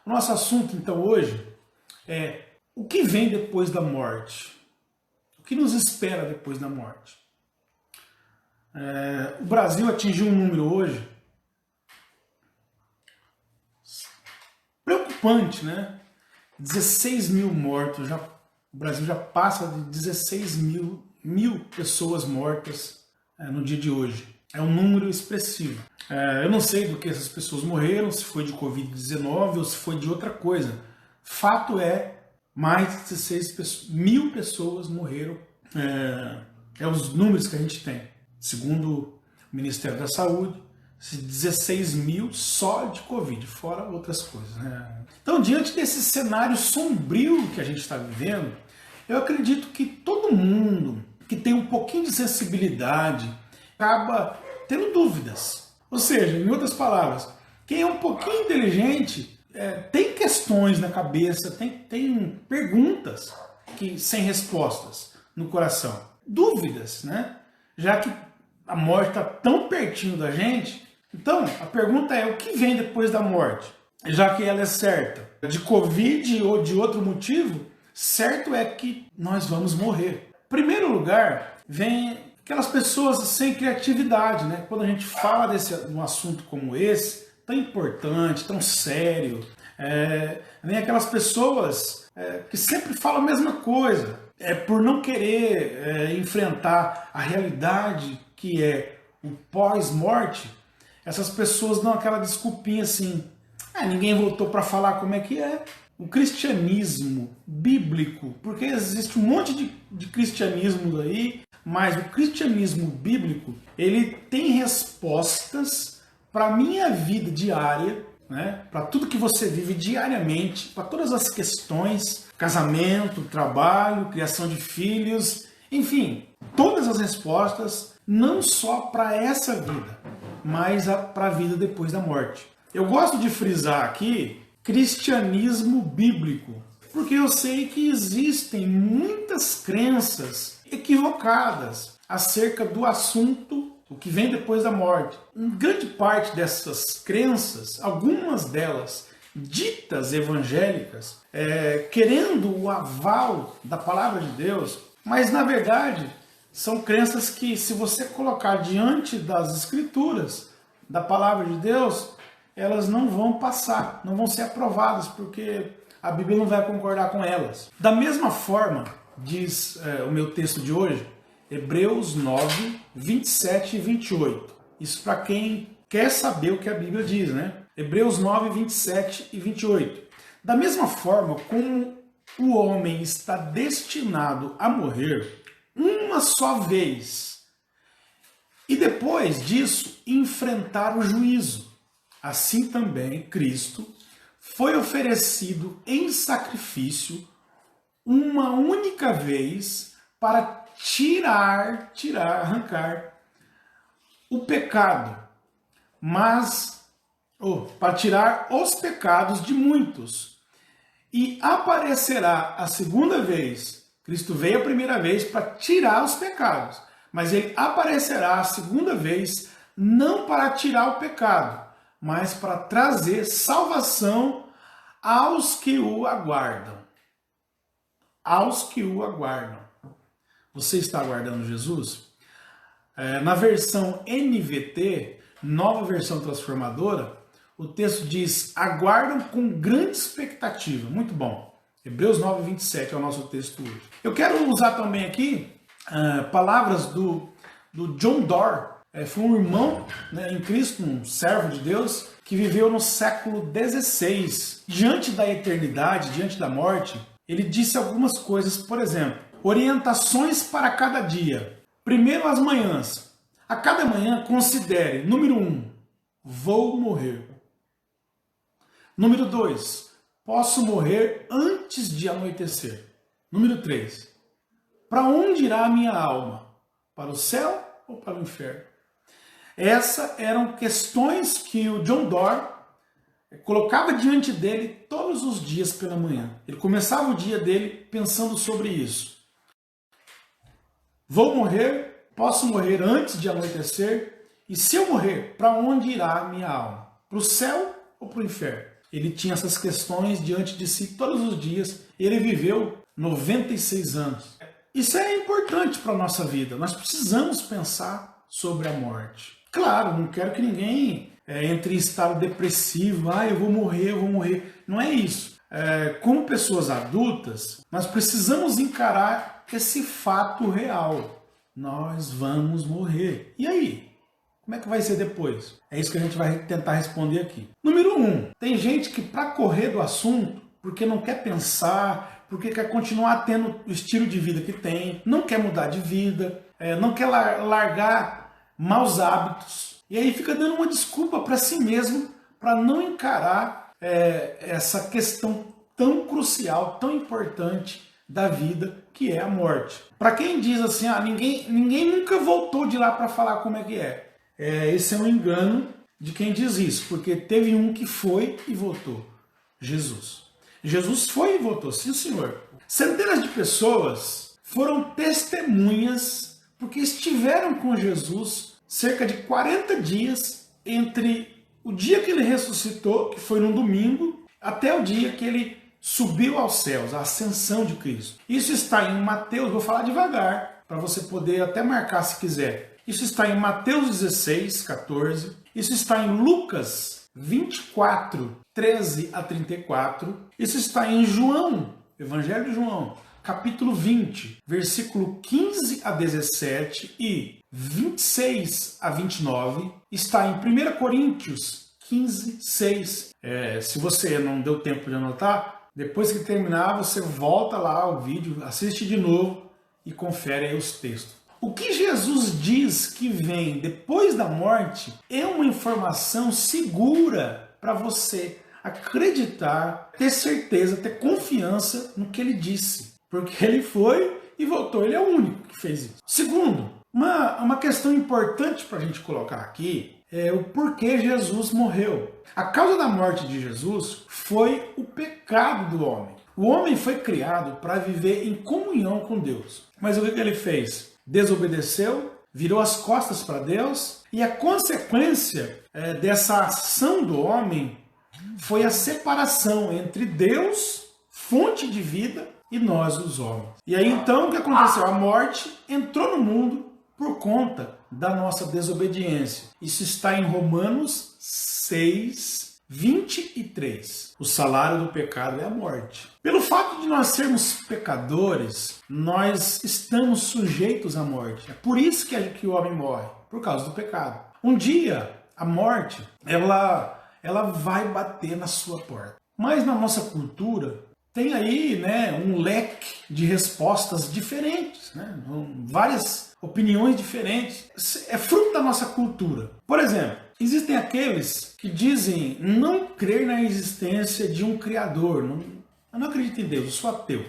O nosso assunto, então, hoje é o que vem depois da morte? O que nos espera depois da morte? O Brasil atingiu um número hoje preocupante, né? 16 mil mortos, o Brasil já passa de 16 mil pessoas mortas no dia de hoje. É um número expressivo. Eu não sei do que essas pessoas morreram, se foi de Covid-19 ou se foi de outra coisa. Fato é, mais de 16 mil pessoas morreram. É os números que a gente tem. Segundo o Ministério da Saúde, 16 mil só de Covid, fora outras coisas, né? Então, diante desse cenário sombrio que a gente está vivendo, eu acredito que todo mundo que tem um pouquinho de sensibilidade acaba tendo dúvidas. Ou seja, em outras palavras, quem é um pouquinho inteligente tem questões na cabeça, tem perguntas sem respostas no coração. Dúvidas, né? Já que a morte está tão pertinho da gente. Então, a pergunta é, o que vem depois da morte? Já que ela é certa. De Covid ou de outro motivo, certo é que nós vamos morrer. Em primeiro lugar, vem aquelas pessoas sem criatividade, né? Quando a gente fala de um assunto como esse, tão importante, tão sério, vem aquelas pessoas que sempre falam a mesma coisa. Por não querer enfrentar a realidade que é o pós-morte, essas pessoas dão aquela desculpinha assim, ninguém voltou para falar como é que é. O cristianismo bíblico, porque existe um monte de cristianismo aí, mas o cristianismo bíblico, ele tem respostas para a minha vida diária, né? Para tudo que você vive diariamente, para todas as questões, casamento, trabalho, criação de filhos, enfim, todas as respostas, não só para essa vida, mas para a vida depois da morte. Eu gosto de frisar aqui cristianismo bíblico, porque eu sei que existem muitas crenças equivocadas acerca do assunto, o que vem depois da morte. Em grande parte dessas crenças, algumas delas ditas evangélicas, querendo o aval da palavra de Deus, mas na verdade são crenças que, se você colocar diante das escrituras, da palavra de Deus, elas não vão passar, não vão ser aprovadas, porque a Bíblia não vai concordar com elas. Da mesma forma, diz o meu texto de hoje, Hebreus 9, 27 e 28. Isso para quem quer saber o que a Bíblia diz, né? Hebreus 9, 27 e 28. Da mesma forma como o homem está destinado a morrer uma só vez e depois disso enfrentar o juízo, assim também Cristo foi oferecido em sacrifício uma única vez para arrancar o pecado, para tirar os pecados de muitos. E aparecerá a segunda vez. Cristo veio a primeira vez para tirar os pecados, mas ele aparecerá a segunda vez não para tirar o pecado, mas para trazer salvação aos que o aguardam. Aos que o aguardam. Você está aguardando Jesus? Na versão NVT, nova versão transformadora, o texto diz, aguardam com grande expectativa. Muito bom. Hebreus 9, 27 é o nosso texto hoje. Eu quero usar também aqui palavras do John Doerr. Foi um irmão, né, em Cristo, um servo de Deus, que viveu no século XVI. Diante da eternidade, diante da morte, ele disse algumas coisas, por exemplo, orientações para cada dia. Primeiro, as manhãs. A cada manhã, considere, número 1, vou morrer. Número 2, posso morrer antes de anoitecer. Número 3, para onde irá a minha alma? Para o céu ou para o inferno? Essas eram questões que o John Doerr colocava diante dele todos os dias pela manhã. Ele começava o dia dele pensando sobre isso. Vou morrer, posso morrer antes de anoitecer, e se eu morrer, para onde irá a minha alma? Para o céu ou para o inferno? ele tinha essas questões diante de si todos os dias. Ele viveu 96 anos. Isso é importante para a nossa vida. Nós precisamos pensar sobre a morte. Claro, não quero que ninguém entre em estado depressivo. Eu vou morrer, eu vou morrer. Não é isso. Como pessoas adultas, nós precisamos encarar esse fato real. Nós vamos morrer. E aí? Como é que vai ser depois? É isso que a gente vai tentar responder aqui. Número 1. Tem gente que, para correr do assunto, porque não quer pensar, porque quer continuar tendo o estilo de vida que tem, não quer mudar de vida, não quer largar maus hábitos, e aí fica dando uma desculpa para si mesmo para não encarar essa questão tão crucial, tão importante da vida, que é a morte. Para quem diz assim, ninguém nunca voltou de lá para falar como é que é. Esse é um engano de quem diz isso, porque teve um que foi e voltou, Jesus. Jesus foi e voltou, sim senhor. Centenas de pessoas foram testemunhas porque estiveram com Jesus cerca de 40 dias entre o dia que ele ressuscitou, que foi num domingo, até o dia que ele subiu aos céus, a ascensão de Cristo. Isso está em Mateus, vou falar devagar, para você poder até marcar se quiser. Isso está em Mateus 16, 14. Isso está em Lucas 24, 13 a 34. Isso está em João, Evangelho de João, capítulo 20, versículo 15 a 17 e 26 a 29. Está em 1 Coríntios 15, 6. Se você não deu tempo de anotar, depois que terminar, você volta lá ao vídeo, assiste de novo e confere aí os textos. O que Jesus diz que vem depois da morte é uma informação segura para você acreditar, ter certeza, ter confiança no que ele disse. Porque ele foi e voltou, ele é o único que fez isso. Segundo, uma questão importante para a gente colocar aqui é o porquê Jesus morreu. A causa da morte de Jesus foi o pecado do homem. O homem foi criado para viver em comunhão com Deus. Mas o que ele fez? Desobedeceu, virou as costas para Deus, e a consequência dessa ação do homem foi a separação entre Deus, fonte de vida, e nós, os homens. E aí então o que aconteceu? A morte entrou no mundo por conta da nossa desobediência. Isso está em Romanos 6, 23. O salário do pecado é a morte. Pelo fato de nós sermos pecadores, nós estamos sujeitos à morte. É por isso que o homem morre, por causa do pecado. Um dia, a morte, ela vai bater na sua porta. Mas na nossa cultura, tem aí um leque de respostas diferentes, várias opiniões diferentes. É fruto da nossa cultura. Por exemplo, existem aqueles que dizem não crer na existência de um Criador. Eu não acredito em Deus, eu sou ateu.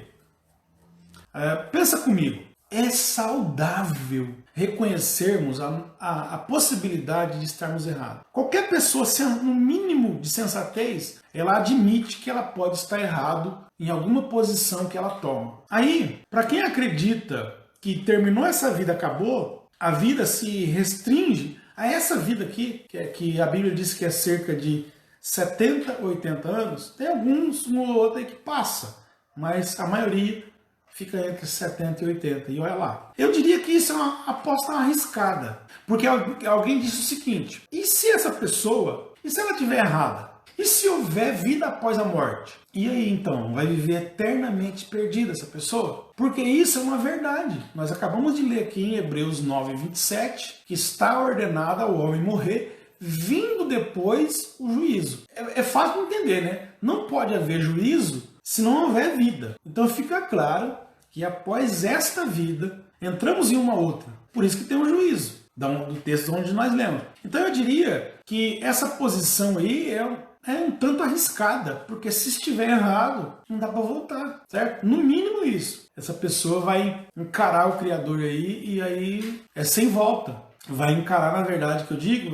Pensa comigo, é saudável reconhecermos a possibilidade de estarmos errados. Qualquer pessoa, no mínimo de sensatez, ela admite que ela pode estar errado em alguma posição que ela toma. Aí, para quem acredita que terminou essa vida, acabou, a vida se restringe a essa vida aqui, que a Bíblia diz que é cerca de 70, 80 anos, tem alguns, um ou outro aí que passa, mas a maioria fica entre 70 e 80, e olha lá. Eu diria que isso é uma aposta arriscada, porque alguém disse o seguinte, e se essa pessoa, e se ela estiver errada? E se houver vida após a morte? E aí então, vai viver eternamente perdida essa pessoa? Porque isso é uma verdade. Nós acabamos de ler aqui em Hebreus 9, 27, que está ordenado ao homem morrer, vindo depois o juízo. É fácil de entender, né? Não pode haver juízo se não houver vida. Então fica claro que após esta vida, entramos em uma outra. Por isso que tem um juízo, do texto onde nós lemos. Então eu diria que essa posição aí é um tanto arriscada, porque se estiver errado, não dá para voltar, certo? No mínimo isso. Essa pessoa vai encarar o Criador aí, e aí é sem volta. Vai encarar, na verdade, que eu digo,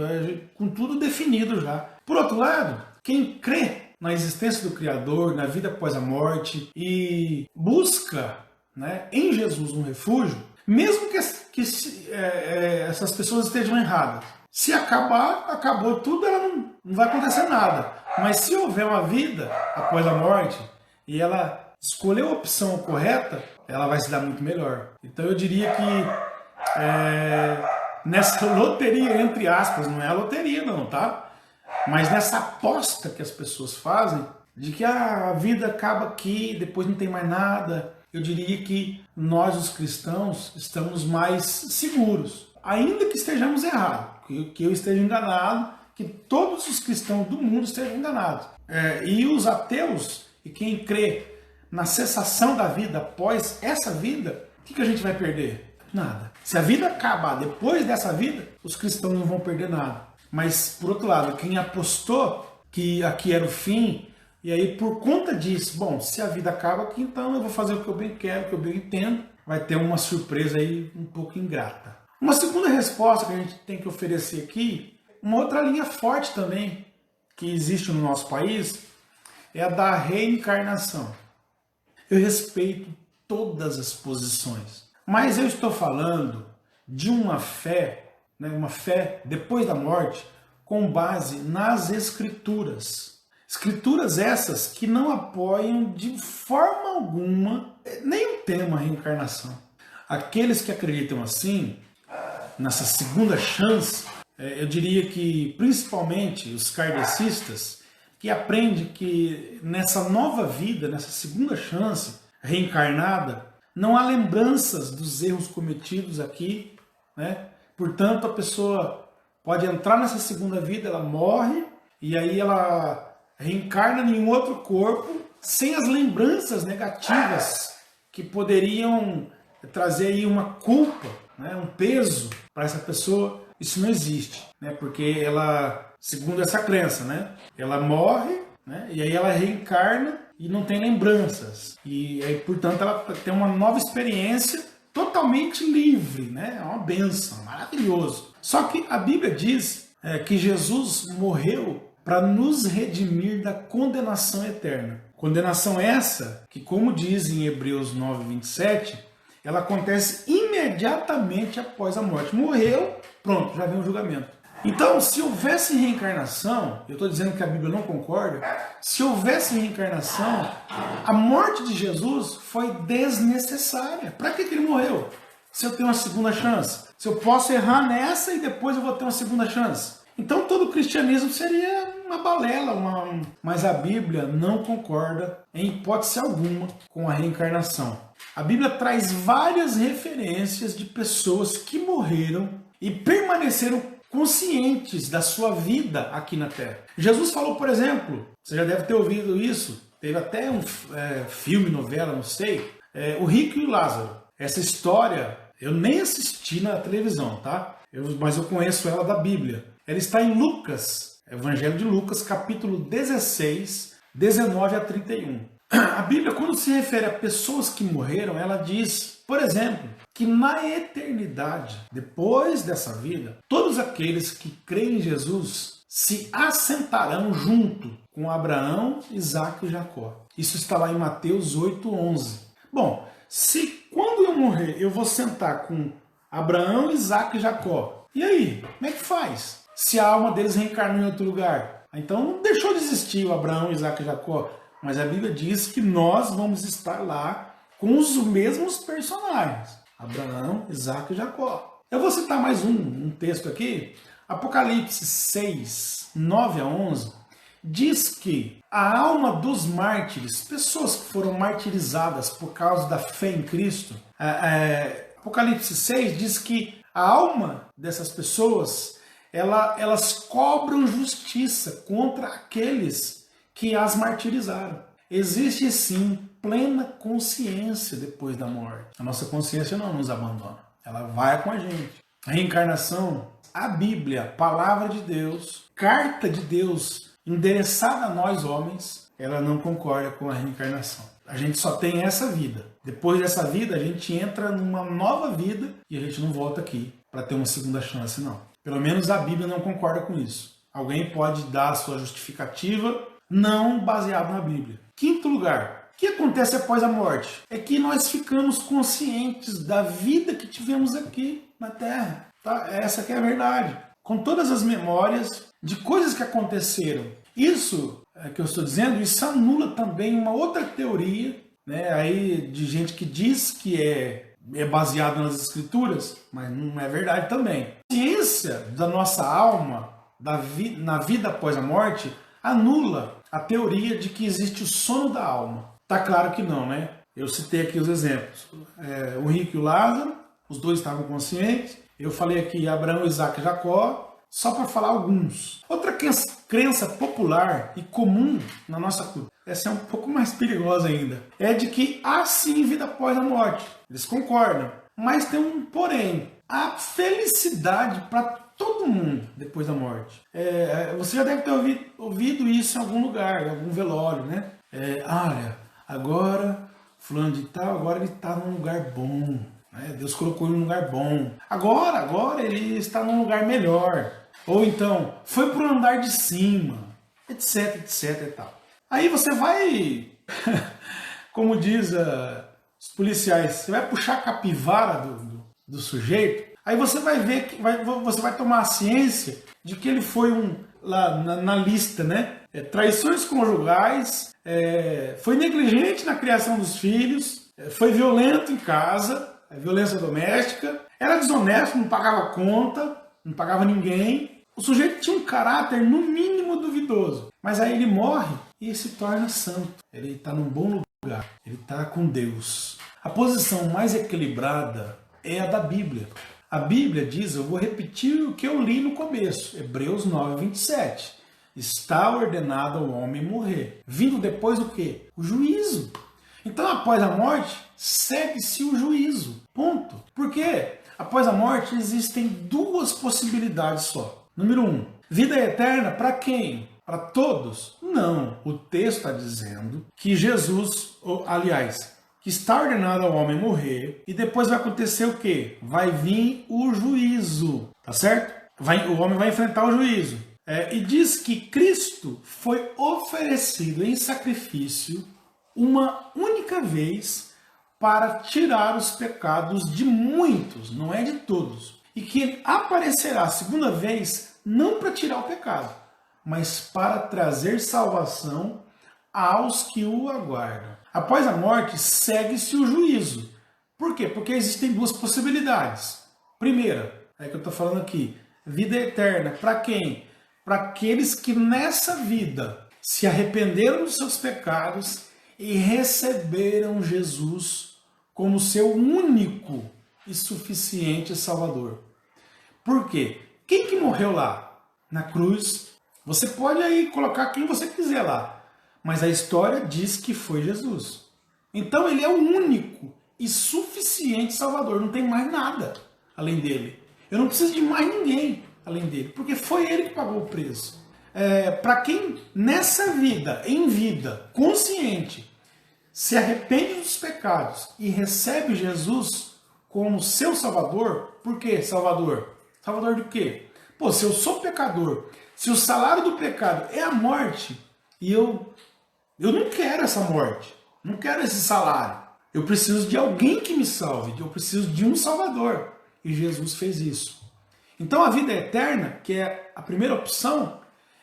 com tudo definido já. Por outro lado, quem crê na existência do Criador, na vida após a morte, e busca em Jesus um refúgio, mesmo que essas pessoas estejam erradas, Se acabar, acabou tudo, ela não vai acontecer nada. Mas se houver uma vida após a morte e ela escolher a opção correta, ela vai se dar muito melhor. Então eu diria que nessa loteria, entre aspas, não é a loteria não, tá? Mas nessa aposta que as pessoas fazem, de que a vida acaba aqui, depois não tem mais nada, eu diria que nós, os cristãos, estamos mais seguros. Ainda que estejamos errados, que eu esteja enganado, que todos os cristãos do mundo estejam enganados. E os ateus, e quem crê na cessação da vida após essa vida, o que a gente vai perder? Nada. Se a vida acabar depois dessa vida, os cristãos não vão perder nada. Mas, por outro lado, quem apostou que aqui era o fim, e aí por conta disso, bom, se a vida acaba aqui, então eu vou fazer o que eu bem quero, o que eu bem entendo, vai ter uma surpresa aí um pouco ingrata. Uma segunda resposta que a gente tem que oferecer aqui, uma outra linha forte também que existe no nosso país, é a da reencarnação. Eu respeito todas as posições, mas eu estou falando de uma fé, né, uma fé depois da morte, com base nas Escrituras. Escrituras essas que não apoiam de forma alguma nem o tema reencarnação. Aqueles que acreditam assim, nessa segunda chance, eu diria que principalmente os kardecistas, que aprendem que nessa nova vida, nessa segunda chance reencarnada, não há lembranças dos erros cometidos aqui, né? Portanto, a pessoa pode entrar nessa segunda vida, ela morre, e aí ela reencarna em um outro corpo, sem as lembranças negativas que poderiam trazer aí uma culpa, né? Um peso para essa pessoa. Isso não existe, né? Porque ela, segundo essa crença, né? Ela morre, né? E aí ela reencarna e não tem lembranças. E aí, portanto, ela tem uma nova experiência totalmente livre, né? É uma bênção, maravilhoso. Só que a Bíblia diz que Jesus morreu para nos redimir da condenação eterna. Condenação essa que, como diz em Hebreus 9:27, ela acontece imediatamente após a morte. Morreu, pronto, já vem o julgamento. Então, se houvesse reencarnação, eu estou dizendo que a Bíblia não concorda, se houvesse reencarnação, a morte de Jesus foi desnecessária. Para que ele morreu? Se eu tenho uma segunda chance? Se eu posso errar nessa e depois eu vou ter uma segunda chance? Então todo o cristianismo seria uma balela, mas a Bíblia não concorda em hipótese alguma com a reencarnação. A Bíblia traz várias referências de pessoas que morreram e permaneceram conscientes da sua vida aqui na Terra. Jesus falou, por exemplo, você já deve ter ouvido isso, teve até um filme, novela, não sei, O Rico e o Lázaro. Essa história eu nem assisti na televisão, tá? Mas eu conheço ela da Bíblia. Ela está em Lucas, Evangelho de Lucas, capítulo 16, 19 a 31. A Bíblia, quando se refere a pessoas que morreram, ela diz, por exemplo, que na eternidade, depois dessa vida, todos aqueles que creem em Jesus se assentarão junto com Abraão, Isaque e Jacó. Isso está lá em Mateus 8:11. Bom, se quando eu morrer eu vou sentar com Abraão, Isaque e Jacó, e aí, como é que faz? Se a alma deles reencarnou em outro lugar. Então deixou de existir o Abraão, Isaque e Jacó. Mas a Bíblia diz que nós vamos estar lá com os mesmos personagens. Abraão, Isaque e Jacó. Eu vou citar mais um texto aqui. Apocalipse 6, 9 a 11. Diz que a alma dos mártires, pessoas que foram martirizadas por causa da fé em Cristo, Apocalipse 6 diz que a alma dessas pessoas, elas cobram justiça contra aqueles que as martirizaram. Existe sim plena consciência depois da morte. A nossa consciência não nos abandona, ela vai com a gente. A reencarnação, a Bíblia, a palavra de Deus, carta de Deus endereçada a nós homens, ela não concorda com a reencarnação. A gente só tem essa vida. Depois dessa vida, a gente entra numa nova vida e a gente não volta aqui para ter uma segunda chance, não. Pelo menos a Bíblia não concorda com isso. Alguém pode dar a sua justificativa não baseado na Bíblia. Quinto lugar, o que acontece após a morte? É que nós ficamos conscientes da vida que tivemos aqui na Terra. Tá? Essa que é a verdade. com todas as memórias de coisas que aconteceram. Isso que eu estou dizendo, isso anula também uma outra teoria, né, aí de gente que diz que é baseado nas escrituras, mas não é verdade também. A ciência da nossa alma, na vida após a morte, anula a teoria de que existe o sono da alma. Tá claro que não, né? Eu citei aqui os exemplos. O rico e o Lázaro, os dois estavam conscientes. Eu falei aqui Abraão, Isaac e Jacó, só para falar alguns. Outra crença popular e comum na nossa cultura, essa é um pouco mais perigosa ainda, é de que há sim vida após a morte. Eles concordam, mas tem um porém. Há felicidade para todo mundo depois da morte. Você já deve ter ouvido isso em algum lugar, em algum velório, né? Olha, agora fulano de tal, agora ele está num lugar bom. Deus colocou ele num lugar bom. Agora ele está num lugar melhor. Ou então, foi para o andar de cima, etc, etc e tal. Aí você vai, como diz os policiais, você vai puxar a capivara do sujeito, aí você vai ver, você vai tomar a ciência de que ele foi lá na lista, né? Traições conjugais, foi negligente na criação dos filhos, foi violento em casa, violência doméstica, era desonesto, não pagava conta, não pagava ninguém. O sujeito tinha um caráter no mínimo duvidoso, mas aí ele morre e se torna santo. Ele está num bom lugar, ele está com Deus. A posição mais equilibrada é a da Bíblia. A Bíblia diz, eu vou repetir o que eu li no começo, Hebreus 9, 27. Está ordenado ao homem morrer. Vindo depois o quê? O juízo. Então, após a morte, segue-se o juízo. Ponto. Por quê? Após a morte existem duas possibilidades só. Número 1, vida eterna para quem? Para todos? Não. O texto está dizendo que Jesus, aliás, que está ordenado ao homem morrer e depois vai acontecer o quê? Vai vir o juízo. Tá certo? O homem vai enfrentar o juízo. E diz que Cristo foi oferecido em sacrifício uma única vez para tirar os pecados de muitos, não é de todos. E que ele aparecerá a segunda vez não para tirar o pecado, mas para trazer salvação aos que o aguardam. Após a morte, segue-se o juízo. Por quê? Porque existem duas possibilidades. Primeira, é que eu estou falando aqui, vida eterna. Para quem? Para aqueles que nessa vida se arrependeram dos seus pecados e receberam Jesus como seu único e suficiente Salvador. Por quê? Quem que morreu lá? Na cruz. Você pode aí colocar quem você quiser lá, mas a história diz que foi Jesus. Então ele é o único e suficiente Salvador. Não tem mais nada além dele. Eu não preciso de mais ninguém além dele, porque foi ele que pagou o preço. Para quem nessa vida, em vida, consciente, se arrepende dos pecados e recebe Jesus como seu Salvador, por que Salvador? Salvador de quê? Pô, se eu sou pecador, se o salário do pecado é a morte, e eu não quero essa morte, não quero esse salário. Eu preciso de alguém que me salve, eu preciso de um Salvador. E Jesus fez isso. Então a vida eterna, que é a primeira opção,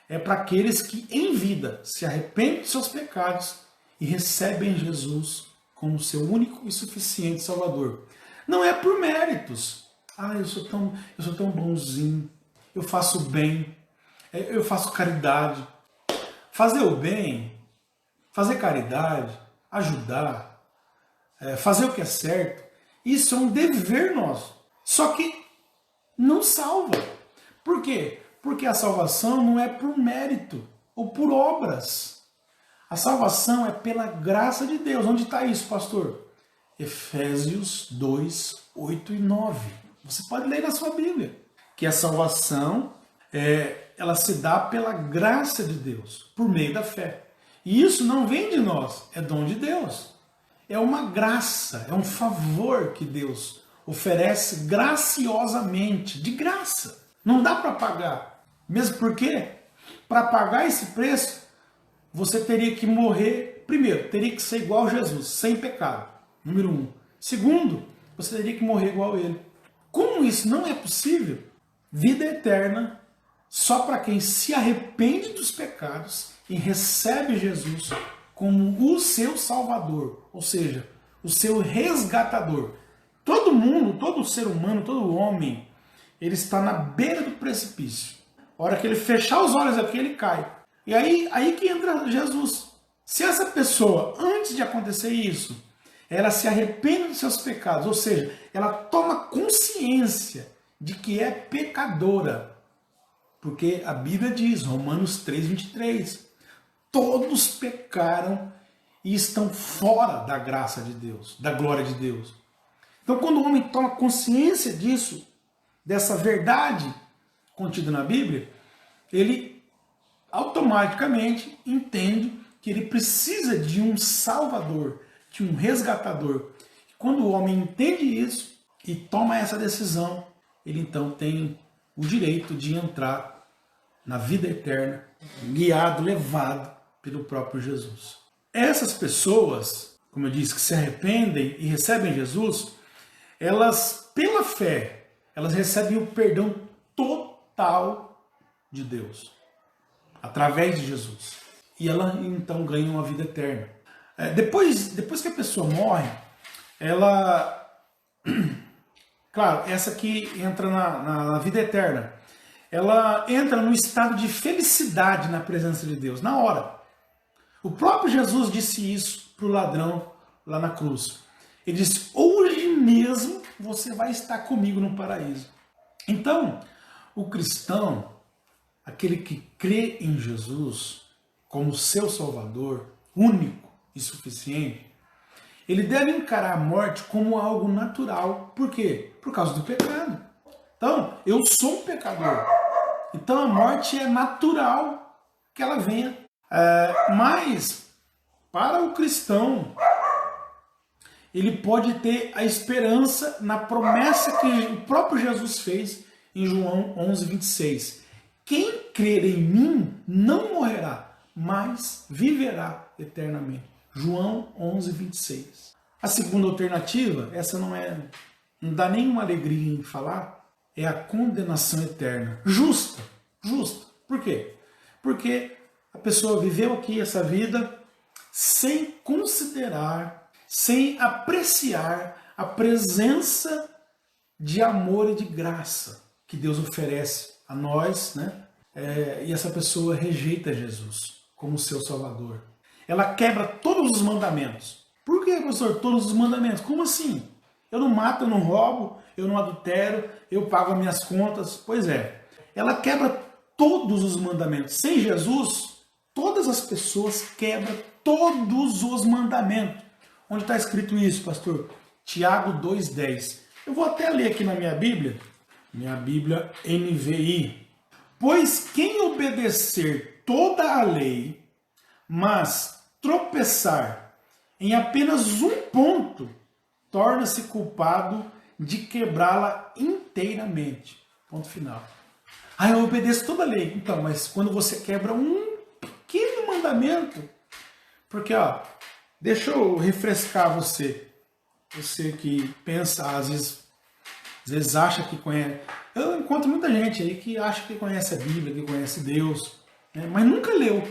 é para aqueles que em vida se arrependem dos seus pecados e recebem Jesus como seu único e suficiente Salvador. Não é por méritos. Eu sou tão bonzinho, eu faço bem, eu faço caridade. Fazer o bem, fazer caridade, ajudar, fazer o que é certo, isso é um dever nosso. Só que não salva. Por quê? Porque a salvação não é por mérito ou por obras. A salvação é pela graça de Deus. Onde está isso, pastor? Efésios 2, 8 e 9. Você pode ler na sua Bíblia. Que a salvação, ela se dá pela graça de Deus, por meio da fé. E isso não vem de nós, é dom de Deus. É uma graça, é um favor que Deus oferece graciosamente, de graça. Não dá para pagar. Mesmo porque, para pagar esse preço, você teria que morrer, primeiro, teria que ser igual a Jesus, sem pecado, número 1. Segundo, você teria que morrer igual a ele. Como isso não é possível, vida eterna só para quem se arrepende dos pecados e recebe Jesus como o seu Salvador, ou seja, o seu resgatador. Todo mundo, todo ser humano, todo homem, ele está na beira do precipício. A hora que ele fechar os olhos aqui, ele cai. E aí que entra Jesus. Se essa pessoa, antes de acontecer isso, ela se arrepende dos seus pecados, ou seja, ela toma consciência de que é pecadora. Porque a Bíblia diz, Romanos 3:23, todos pecaram e estão fora da graça de Deus, da glória de Deus. Então, quando o homem toma consciência disso, dessa verdade contida na Bíblia, ele automaticamente entende que ele precisa de um salvador, de um resgatador. Quando o homem entende isso e toma essa decisão, ele então tem o direito de entrar na vida eterna, guiado, levado pelo próprio Jesus. Essas pessoas, como eu disse, que se arrependem e recebem Jesus, elas, pela fé, elas recebem o perdão total de Deus, através de Jesus. E ela então ganha uma vida eterna. Depois que a pessoa morre, ela... Claro, essa aqui entra na vida eterna. Ela entra no estado de felicidade na presença de Deus, na hora. O próprio Jesus disse isso para o ladrão lá na cruz. Ele disse, hoje mesmo você vai estar comigo no paraíso. Então, o cristão, aquele que crê em Jesus como seu Salvador, único e suficiente, ele deve encarar a morte como algo natural. Por quê? Por causa do pecado. Então, eu sou um pecador. Então, a morte é natural que ela venha. Mas, para o cristão, ele pode ter a esperança na promessa que o próprio Jesus fez em João 11:26. Quem crer em mim não morrerá, mas viverá eternamente. João 11:26. A segunda alternativa, essa não dá nenhuma alegria em falar, é a condenação eterna. Justa. Por quê? Porque a pessoa viveu aqui essa vida sem considerar, sem apreciar a presença de amor e de graça que Deus oferece a nós, né? E essa pessoa rejeita Jesus como seu Salvador. Ela quebra todos os mandamentos. Por que, pastor, todos os mandamentos? Como assim? Eu não mato, eu não roubo, eu não adultero, eu pago as minhas contas. Pois é, ela quebra todos os mandamentos. Sem Jesus, todas as pessoas quebram todos os mandamentos. Onde está escrito isso, pastor? Tiago 2:10. Eu vou até ler aqui na minha Bíblia NVI. Pois quem obedecer toda a lei, mas tropeçar em apenas um ponto, torna-se culpado de quebrá-la inteiramente. Ponto final. Eu obedeço toda a lei. Então, mas quando você quebra um pequeno mandamento, porque, deixa eu refrescar você. Você que pensa, às vezes acha que conhece. Eu encontro muita gente aí que acha que conhece a Bíblia, que conhece Deus, né? Mas nunca leu.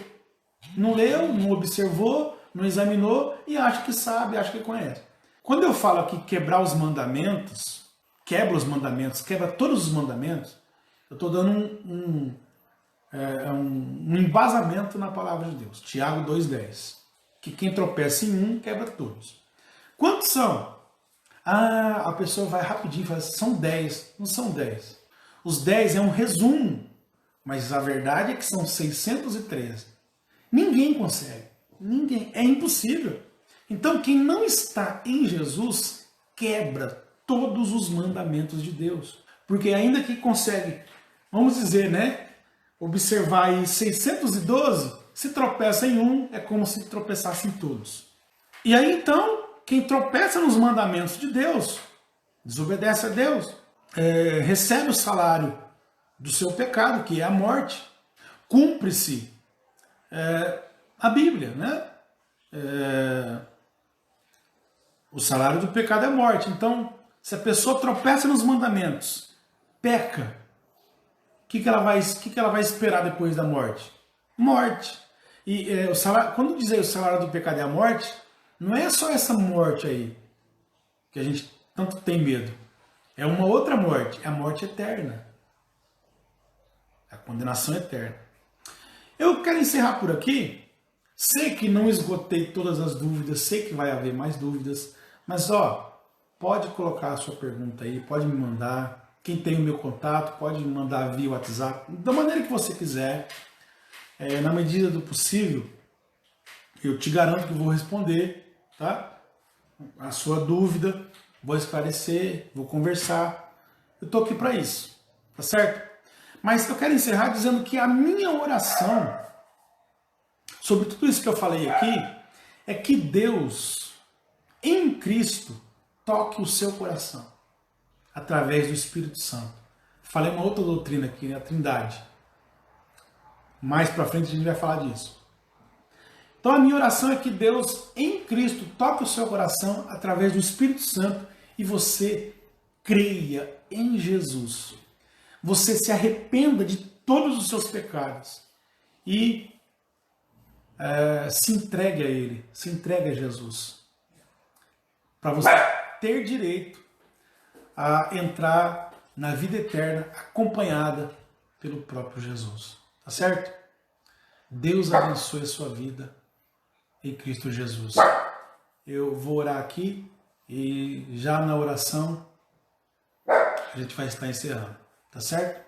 Não leu, não observou, não examinou e acha que sabe, acha que conhece. Quando eu falo aqui quebrar os mandamentos, quebra todos os mandamentos, eu estou dando um embasamento na palavra de Deus. Tiago 2:10. Que quem tropeça em um, quebra todos. Quantos são? A pessoa vai rapidinho e fala, são 10. Não são 10. Os 10 é um resumo, mas a verdade é que são 613. Ninguém consegue. Ninguém. É impossível. Então, quem não está em Jesus, quebra todos os mandamentos de Deus. Porque ainda que consegue, vamos dizer, né, observar aí 612, se tropeça em um, é como se tropeçasse em todos. E aí, então, quem tropeça nos mandamentos de Deus, desobedece a Deus, recebe o salário do seu pecado, que é a morte. Cumpre-se a Bíblia, né? O salário do pecado é morte. Então, se a pessoa tropeça nos mandamentos, peca, que ela vai esperar depois da morte? Morte. E o salário, quando dizer o salário do pecado é a morte, não é só essa morte aí que a gente tanto tem medo. É uma outra morte, é a morte eterna. A condenação eterna. Eu quero encerrar por aqui. Sei que não esgotei todas as dúvidas, sei que vai haver mais dúvidas, mas pode colocar a sua pergunta aí, pode me mandar. Quem tem o meu contato, pode me mandar via WhatsApp, da maneira que você quiser. Na medida do possível, eu te garanto que vou responder, tá? A sua dúvida, vou esclarecer, vou conversar. Eu estou aqui para isso, tá certo? Mas eu quero encerrar dizendo que a minha oração sobre tudo isso que eu falei aqui é que Deus, em Cristo, toque o seu coração através do Espírito Santo. Falei uma outra doutrina aqui, a Trindade. Mais para frente a gente vai falar disso. Então a minha oração é que Deus, em Cristo, toque o seu coração através do Espírito Santo e você creia em Jesus. Você se arrependa de todos os seus pecados e se entregue a Ele, se entregue a Jesus. Para você ter direito a entrar na vida eterna acompanhada pelo próprio Jesus. Tá certo? Deus abençoe a sua vida em Cristo Jesus. Eu vou orar aqui e já na oração a gente vai estar encerrando. Tá certo?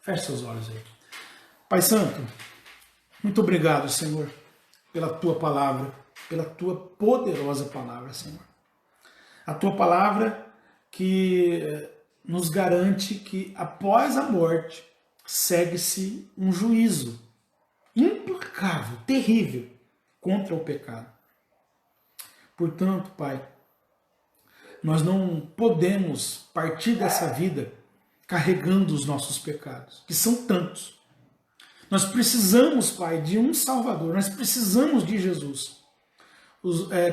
Feche seus olhos aí. Pai Santo, muito obrigado, Senhor, pela Tua palavra, pela Tua poderosa palavra, Senhor. A Tua palavra que nos garante que após a morte segue-se um juízo implacável, terrível contra o pecado. Portanto, Pai, nós não podemos partir dessa vida carregando os nossos pecados, que são tantos. Nós precisamos, Pai, de um Salvador, nós precisamos de Jesus.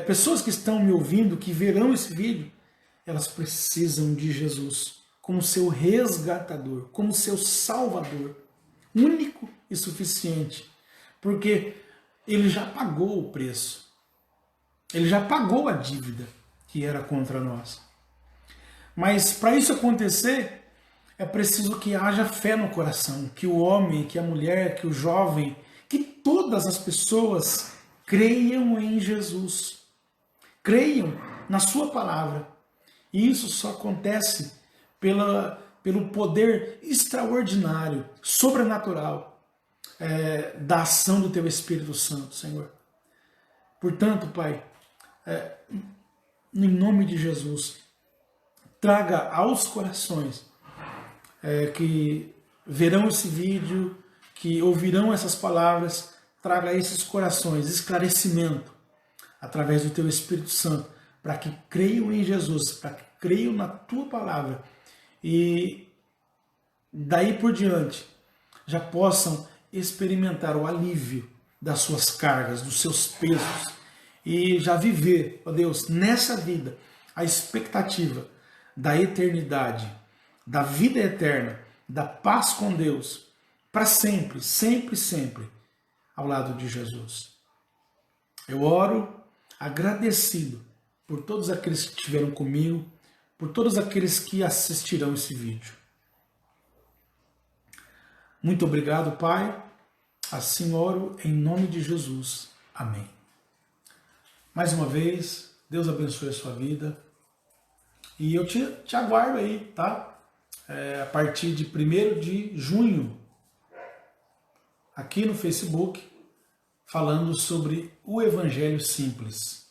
Pessoas que estão me ouvindo, que verão esse vídeo, elas precisam de Jesus como seu resgatador, como seu Salvador, único e suficiente, porque Ele já pagou o preço, Ele já pagou a dívida que era contra nós. Mas para isso acontecer, é preciso que haja fé no coração, que o homem, que a mulher, que o jovem, que todas as pessoas creiam em Jesus, creiam na sua palavra. E isso só acontece pelo poder extraordinário, sobrenatural da ação do Teu Espírito Santo, Senhor. Portanto, Pai, em nome de Jesus, traga aos corações que verão esse vídeo, que ouvirão essas palavras, traga a esses corações esclarecimento através do Teu Espírito Santo, para que creiam em Jesus, para que creiam na Tua palavra e daí por diante já possam experimentar o alívio das suas cargas, dos seus pesos e já viver, ó Deus, nessa vida a expectativa da eternidade, da vida eterna, da paz com Deus, para sempre, sempre, sempre, ao lado de Jesus. Eu oro agradecido por todos aqueles que estiveram comigo, por todos aqueles que assistirão esse vídeo. Muito obrigado, Pai. Assim oro em nome de Jesus. Amém. Mais uma vez, Deus abençoe a sua vida. E eu te aguardo aí, tá? A partir de 1º de junho, aqui no Facebook, falando sobre o Evangelho Simples.